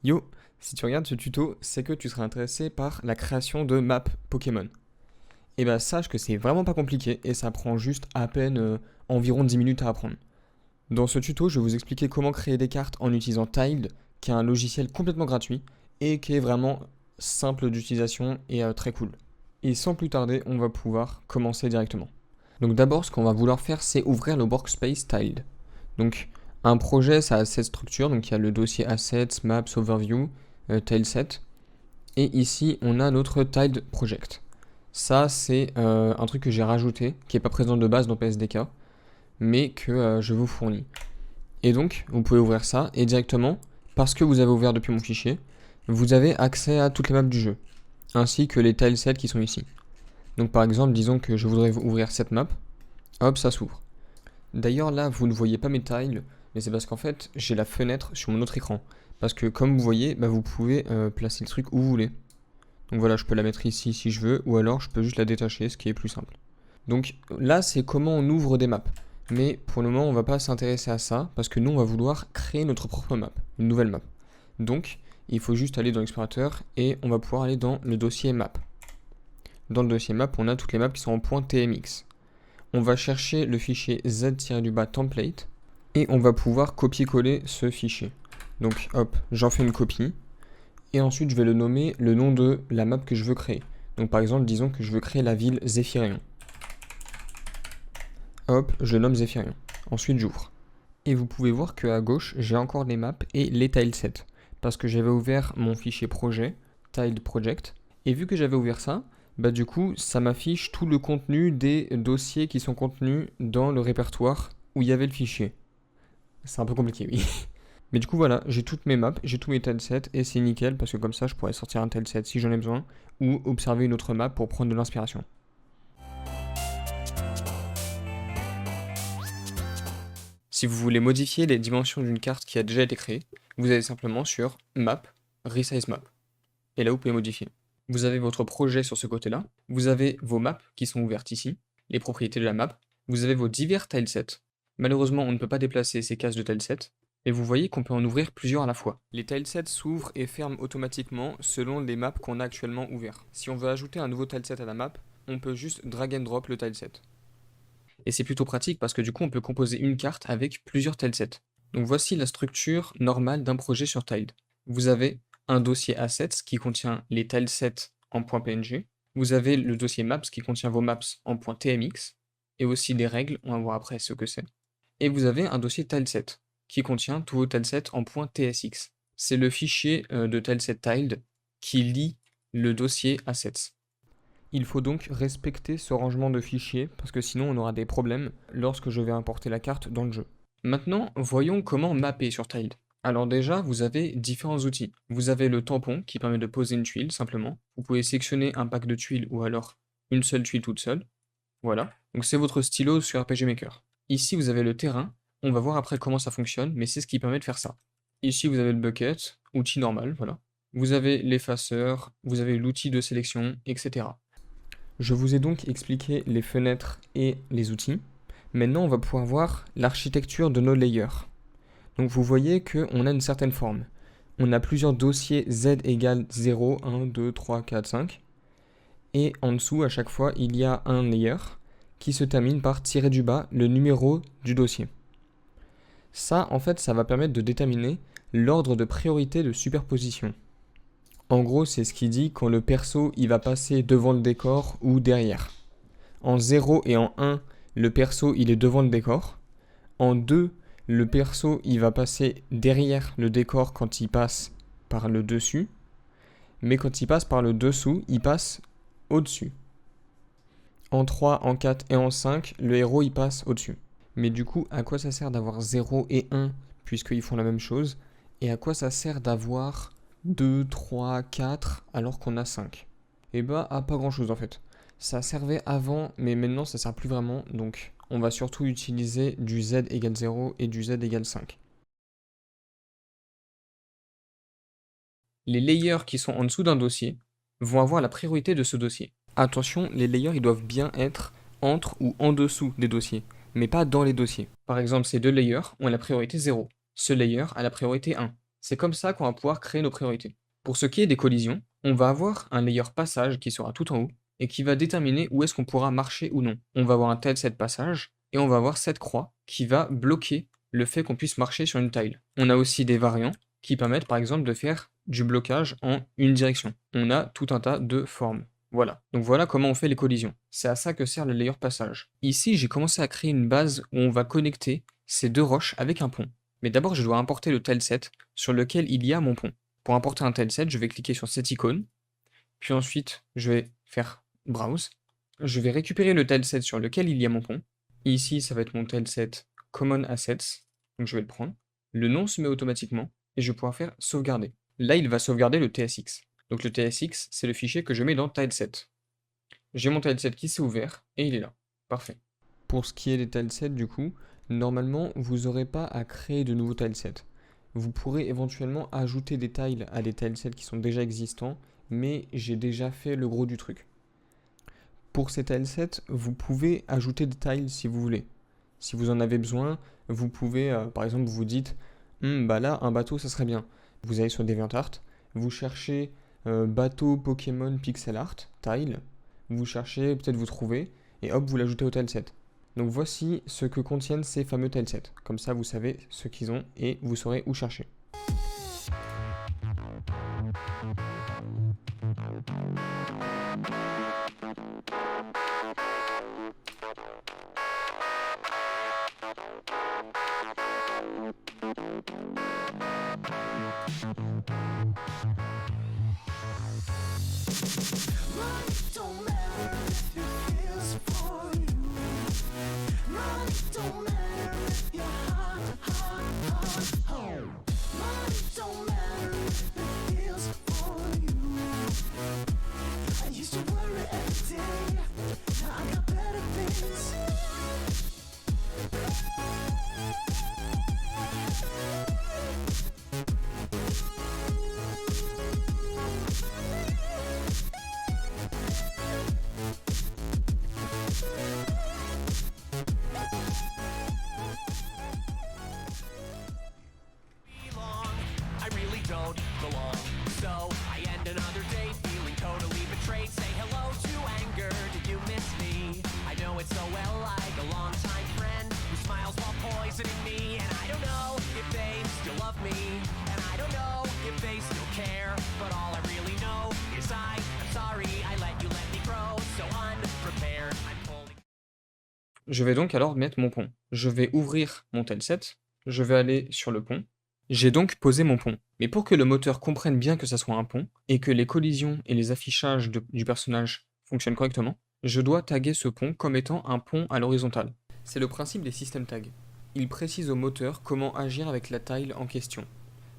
Yo, si tu regardes ce tuto, c'est que tu seras intéressé par la création de maps Pokémon. Et bah sache que c'est vraiment pas compliqué et ça prend juste à peine environ 10 minutes à apprendre. Dans ce tuto, je vais vous expliquer comment créer des cartes en utilisant Tiled, qui est un logiciel complètement gratuit et qui est vraiment simple d'utilisation et très cool. Et sans plus tarder, on va pouvoir commencer directement. Donc d'abord, ce qu'on va vouloir faire, c'est ouvrir le workspace Tiled. Donc un projet, ça a cette structure, donc il y a le dossier Assets, Maps, Overview, Tileset. Et ici, on a notre Tiled Project. Ça, c'est un truc que j'ai rajouté, qui n'est pas présent de base dans PSDK, mais que je vous fournis. Et donc, vous pouvez ouvrir ça, et directement, parce que vous avez ouvert depuis mon fichier, vous avez accès à toutes les maps du jeu, ainsi que les tilesets qui sont ici. Donc par exemple, disons que je voudrais ouvrir cette map, hop, ça s'ouvre. D'ailleurs là, vous ne voyez pas mes tiles, mais c'est parce qu'en fait, j'ai la fenêtre sur mon autre écran. Parce que comme vous voyez, bah, vous pouvez placer le truc où vous voulez. Donc voilà, je peux la mettre ici si je veux, ou alors je peux juste la détacher, ce qui est plus simple. Donc là, c'est comment on ouvre des maps. Mais pour le moment, on va pas s'intéresser à ça, parce que nous, on va vouloir créer notre propre map, une nouvelle map. Donc, il faut juste aller dans l'explorateur, et on va pouvoir aller dans le dossier map. Dans le dossier map, on a toutes les maps qui sont en .tmx. On va chercher le fichier z-template, et on va pouvoir copier-coller ce fichier. Donc hop, j'en fais une copie, et ensuite je vais le nommer le nom de la map que je veux créer. Donc par exemple, disons que je veux créer la ville Zephyrion. Hop, je nomme Zephyrion. Ensuite j'ouvre. Et vous pouvez voir qu'à gauche, j'ai encore les maps et les tilesets. Parce que j'avais ouvert mon fichier projet, tiled project, et vu que j'avais ouvert ça, bah du coup, ça m'affiche tout le contenu des dossiers qui sont contenus dans le répertoire où il y avait le fichier. C'est un peu compliqué, oui. Mais du coup, voilà, j'ai toutes mes maps, j'ai tous mes tilesets, et c'est nickel, parce que comme ça, je pourrais sortir un tileset si j'en ai besoin, ou observer une autre map pour prendre de l'inspiration. Si vous voulez modifier les dimensions d'une carte qui a déjà été créée, vous allez simplement sur Map, Resize Map. Et là, vous pouvez modifier. Vous avez votre projet sur ce côté-là, vous avez vos maps qui sont ouvertes ici, les propriétés de la map, vous avez vos divers tilesets. Malheureusement, on ne peut pas déplacer ces cases de tilesets, et vous voyez qu'on peut en ouvrir plusieurs à la fois. Les tilesets s'ouvrent et ferment automatiquement selon les maps qu'on a actuellement ouverts. Si on veut ajouter un nouveau tileset à la map, on peut juste drag and drop le tileset. Et c'est plutôt pratique parce que du coup on peut composer une carte avec plusieurs tilesets. Donc voici la structure normale d'un projet sur Tiled. Vous avez un dossier Assets qui contient les tilesets en .png, vous avez le dossier Maps qui contient vos maps en .tmx, et aussi des règles, on va voir après ce que c'est. Et vous avez un dossier tileset qui contient tous vos tilesets en .tsx. C'est le fichier de tileset tiled qui lie le dossier Assets. Il faut donc respecter ce rangement de fichiers parce que sinon on aura des problèmes lorsque je vais importer la carte dans le jeu. Maintenant, voyons comment mapper sur Tiled. Alors déjà, vous avez différents outils. Vous avez le tampon qui permet de poser une tuile simplement. Vous pouvez sélectionner un pack de tuiles ou alors une seule tuile toute seule. Voilà. Donc c'est votre stylo sur RPG Maker. Ici, vous avez le terrain. On va voir après comment ça fonctionne, mais c'est ce qui permet de faire ça. Ici, vous avez le bucket, outil normal, voilà. Vous avez l'effaceur, vous avez l'outil de sélection, etc. Je vous ai donc expliqué les fenêtres et les outils. Maintenant, on va pouvoir voir l'architecture de nos layers. Donc vous voyez qu'on a une certaine forme. On a plusieurs dossiers Z égale 0, 1, 2, 3, 4, 5. Et en dessous, à chaque fois, il y a un layer qui se termine par tirer du bas le numéro du dossier. Ça, en fait, ça va permettre de déterminer l'ordre de priorité de superposition. En gros, c'est ce qui dit quand le perso il va passer devant le décor ou derrière. En 0 et en 1, le perso il est devant le décor. En 2, le perso il va passer derrière le décor quand il passe par le dessus. Mais quand il passe par le dessous, il passe au-dessus. En 3, en 4 et en 5, le héros il passe au-dessus. Mais du coup, à quoi ça sert d'avoir 0 et 1 puisqu'ils font la même chose? Et à quoi ça sert d'avoir 2, 3, 4 alors qu'on a 5? Et bah à pas grand chose en fait. Ça servait avant mais maintenant ça sert plus vraiment donc on va surtout utiliser du z égale 0 et du z égale 5. Les layers qui sont en dessous d'un dossier vont avoir la priorité de ce dossier. Attention, les layers ils doivent bien être entre ou en dessous des dossiers, mais pas dans les dossiers. Par exemple ces deux layers ont la priorité 0, ce layer a la priorité 1. C'est comme ça qu'on va pouvoir créer nos priorités. Pour ce qui est des collisions, on va avoir un layer passage qui sera tout en haut et qui va déterminer où est-ce qu'on pourra marcher ou non. On va avoir un tileset passage et on va avoir cette croix qui va bloquer le fait qu'on puisse marcher sur une tile. On a aussi des variants qui permettent par exemple de faire du blocage en une direction. On a tout un tas de formes. Voilà. Donc voilà comment on fait les collisions. C'est à ça que sert le layer passage. Ici, j'ai commencé à créer une base où on va connecter ces deux roches avec un pont. Mais d'abord, je dois importer le tileset sur lequel il y a mon pont. Pour importer un tileset, je vais cliquer sur cette icône, puis ensuite, je vais faire Browse. Je vais récupérer le tileset sur lequel il y a mon pont. Ici, ça va être mon tileset Common Assets, donc je vais le prendre. Le nom se met automatiquement, et je vais pouvoir faire Sauvegarder. Là, il va sauvegarder le TSX. Donc le TSX, c'est le fichier que je mets dans tileset. J'ai mon tileset qui s'est ouvert, et il est là. Parfait. Pour ce qui est des tilesets, du coup, normalement, vous n'aurez pas à créer de nouveaux tilesets. Vous pourrez éventuellement ajouter des tiles à des tilesets qui sont déjà existants, mais j'ai déjà fait le gros du truc. Pour ces tilesets, vous pouvez ajouter des tiles si vous voulez. Si vous en avez besoin, vous pouvez, par exemple, vous dites bah là, un bateau, ça serait bien. Vous allez sur DeviantArt, vous cherchez bateau Pokémon pixel art, tile, vous cherchez, peut-être vous trouvez, et hop, vous l'ajoutez au tileset. Donc voici ce que contiennent ces fameux tilesets. Comme ça, vous savez ce qu'ils ont et vous saurez où chercher. I really don't belong. So I end another day feeling totally betrayed. Say hello to anger. Did you miss me? I know it so well, like a longtime friend who smiles while poisoning me. And I don't know if they still love me. And I don't know if they still care. But all I really know is I'm sorry I let you let me grow so unprepared. I'm fully... Je vais donc alors mettre mon pont. Je vais ouvrir mon tileset. Je vais aller sur le pont. J'ai donc posé mon pont. Mais pour que le moteur comprenne bien que ça soit un pont, et que les collisions et les affichages du personnage fonctionnent correctement, je dois taguer ce pont comme étant un pont à l'horizontale. C'est le principe des system tags. Ils précisent au moteur comment agir avec la tile en question.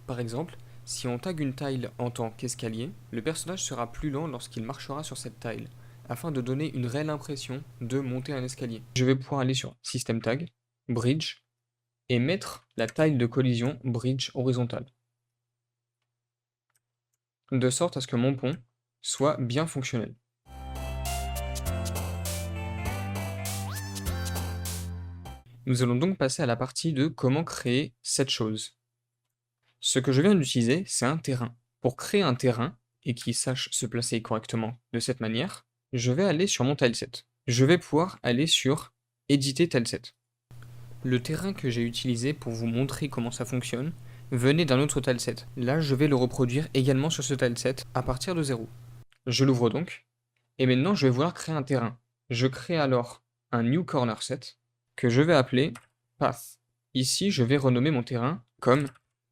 Par exemple, si on tag une tile en tant qu'escalier, le personnage sera plus lent lorsqu'il marchera sur cette tile, afin de donner une réelle impression de monter un escalier. Je vais pouvoir aller sur System Tag, Bridge, et mettre la tile de collision bridge horizontale. De sorte à ce que mon pont soit bien fonctionnel. Nous allons donc passer à la partie de comment créer cette chose. Ce que je viens d'utiliser, c'est un terrain. Pour créer un terrain, et qui sache se placer correctement de cette manière, je vais aller sur mon tileset. Je vais pouvoir aller sur Éditer tileset. Le terrain que j'ai utilisé pour vous montrer comment ça fonctionne venait d'un autre tileset. Là, je vais le reproduire également sur ce tileset à partir de 0. Je l'ouvre donc, et maintenant je vais vouloir créer un terrain. Je crée alors un New Corner Set que je vais appeler Path. Ici, je vais renommer mon terrain comme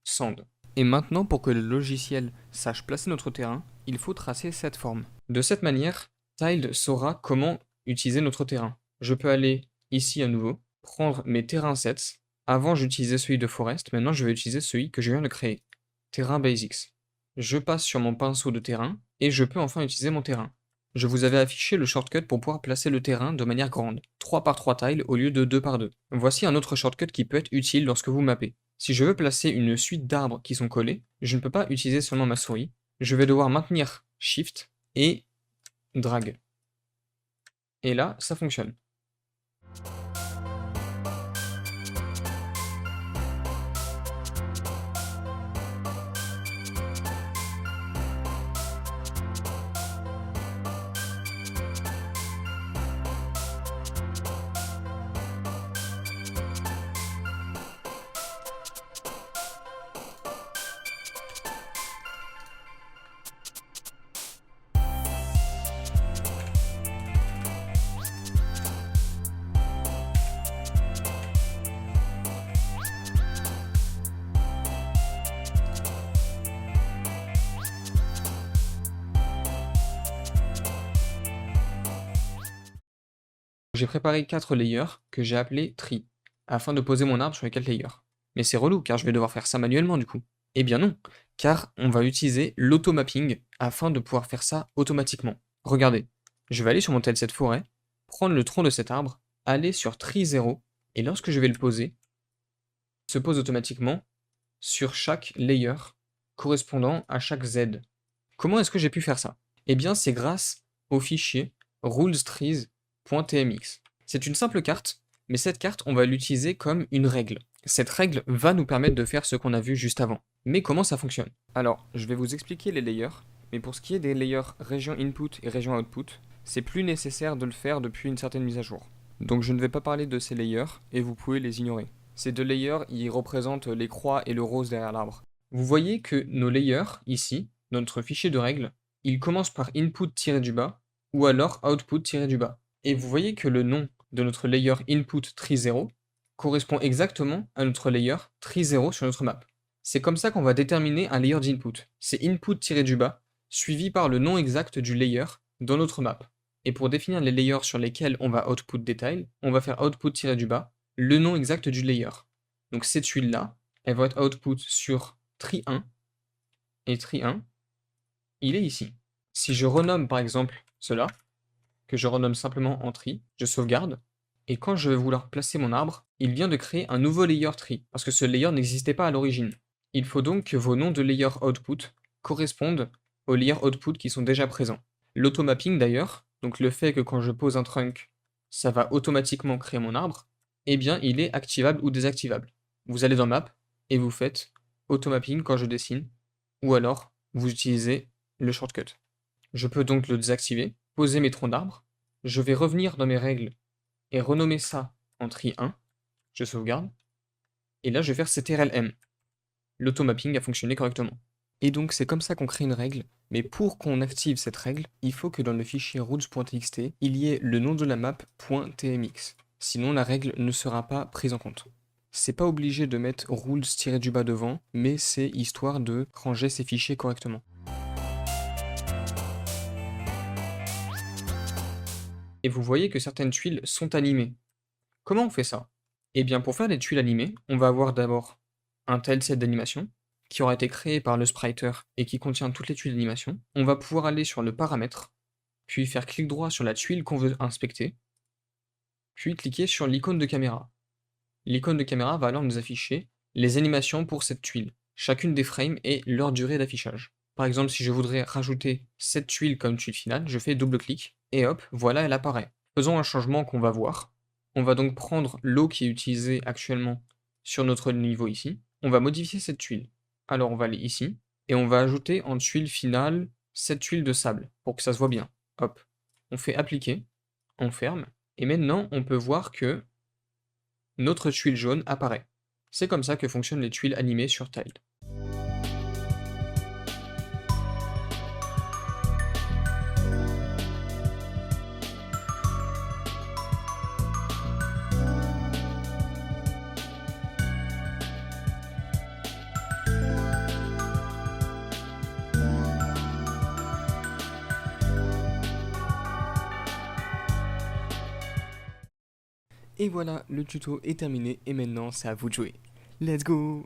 Sand. Et maintenant, pour que le logiciel sache placer notre terrain, il faut tracer cette forme. De cette manière, Tiled saura comment utiliser notre terrain. Je peux aller ici à nouveau, prendre mes terrains sets. Avant, j'utilisais celui de Forest, maintenant je vais utiliser celui que je viens de créer, Terrain Basics. Je passe sur mon pinceau de terrain, et je peux enfin utiliser mon terrain. Je vous avais affiché le shortcut pour pouvoir placer le terrain de manière grande, 3 par 3 tiles au lieu de 2 par 2. Voici un autre shortcut qui peut être utile lorsque vous mappez. Si je veux placer une suite d'arbres qui sont collés, je ne peux pas utiliser seulement ma souris, je vais devoir maintenir Shift et drag. Et là, ça fonctionne. J'ai préparé 4 layers que j'ai appelés tree, afin de poser mon arbre sur les 4 layers. Mais c'est relou, car je vais devoir faire ça manuellement du coup. Eh bien non, car on va utiliser l'automapping afin de pouvoir faire ça automatiquement. Regardez, je vais aller sur mon tileset forêt, prendre le tronc de cet arbre, aller sur tree 0, et lorsque je vais le poser, il se pose automatiquement sur chaque layer correspondant à chaque Z. Comment est-ce que j'ai pu faire ça? Eh bien, c'est grâce au fichier rulestrees.tmx. C'est une simple carte, mais cette carte, on va l'utiliser comme une règle. Cette règle va nous permettre de faire ce qu'on a vu juste avant. Mais comment ça fonctionne? Alors, je vais vous expliquer les layers, mais pour ce qui est des layers région input et région output, c'est plus nécessaire de le faire depuis une certaine mise à jour. Donc je ne vais pas parler de ces layers, et vous pouvez les ignorer. Ces deux layers, ils représentent les croix et le rose derrière l'arbre. Vous voyez que nos layers, ici, dans notre fichier de règles, ils commencent par input-du-bas, ou alors output-du-bas. Et vous voyez que le nom de notre layer input tree 0 correspond exactement à notre layer tree 0 sur notre map. C'est comme ça qu'on va déterminer un layer d'input. C'est input-du-bas, suivi par le nom exact du layer dans notre map. Et pour définir les layers sur lesquels on va output des tiles, on va faire output-du-bas, le nom exact du layer. Donc cette tuile-là, elle va être output sur tree 1, et tree 1, il est ici. Si je renomme par exemple cela, que je renomme simplement en tree, je sauvegarde, et quand je vais vouloir placer mon arbre, il vient de créer un nouveau layer tree, parce que ce layer n'existait pas à l'origine. Il faut donc que vos noms de layer output correspondent aux layers output qui sont déjà présents. L'automapping d'ailleurs, donc le fait que quand je pose un trunk, ça va automatiquement créer mon arbre, eh bien il est activable ou désactivable. Vous allez dans Map, et vous faites automapping quand je dessine, ou alors vous utilisez le shortcut. Je peux donc le désactiver, poser mes troncs d'arbres, je vais revenir dans mes règles et renommer ça en tree 1, je sauvegarde, et là je vais faire ctrl-m. L'automapping a fonctionné correctement. Et donc c'est comme ça qu'on crée une règle, mais pour qu'on active cette règle, il faut que dans le fichier rules.txt, il y ait le nom de la map .tmx. Sinon la règle ne sera pas prise en compte. C'est pas obligé de mettre rules-du-bas devant, mais c'est histoire de ranger ces fichiers correctement. Et vous voyez que certaines tuiles sont animées. Comment on fait ça? Eh bien pour faire des tuiles animées, on va avoir d'abord un tileset d'animation, qui aura été créé par le spriter et qui contient toutes les tuiles d'animation. On va pouvoir aller sur le paramètre, puis faire clic droit sur la tuile qu'on veut inspecter, puis cliquer sur l'icône de caméra. L'icône de caméra va alors nous afficher les animations pour cette tuile, chacune des frames et leur durée d'affichage. Par exemple, si je voudrais rajouter cette tuile comme tuile finale, je fais double-clic, et hop, voilà, elle apparaît. Faisons un changement qu'on va voir. On va donc prendre l'eau qui est utilisée actuellement sur notre niveau ici. On va modifier cette tuile. Alors on va aller ici, et on va ajouter en tuile finale cette tuile de sable, pour que ça se voit bien. Hop, on fait appliquer, on ferme, et maintenant on peut voir que notre tuile jaune apparaît. C'est comme ça que fonctionnent les tuiles animées sur Tile. Et voilà, le tuto est terminé et maintenant c'est à vous de jouer. Let's go!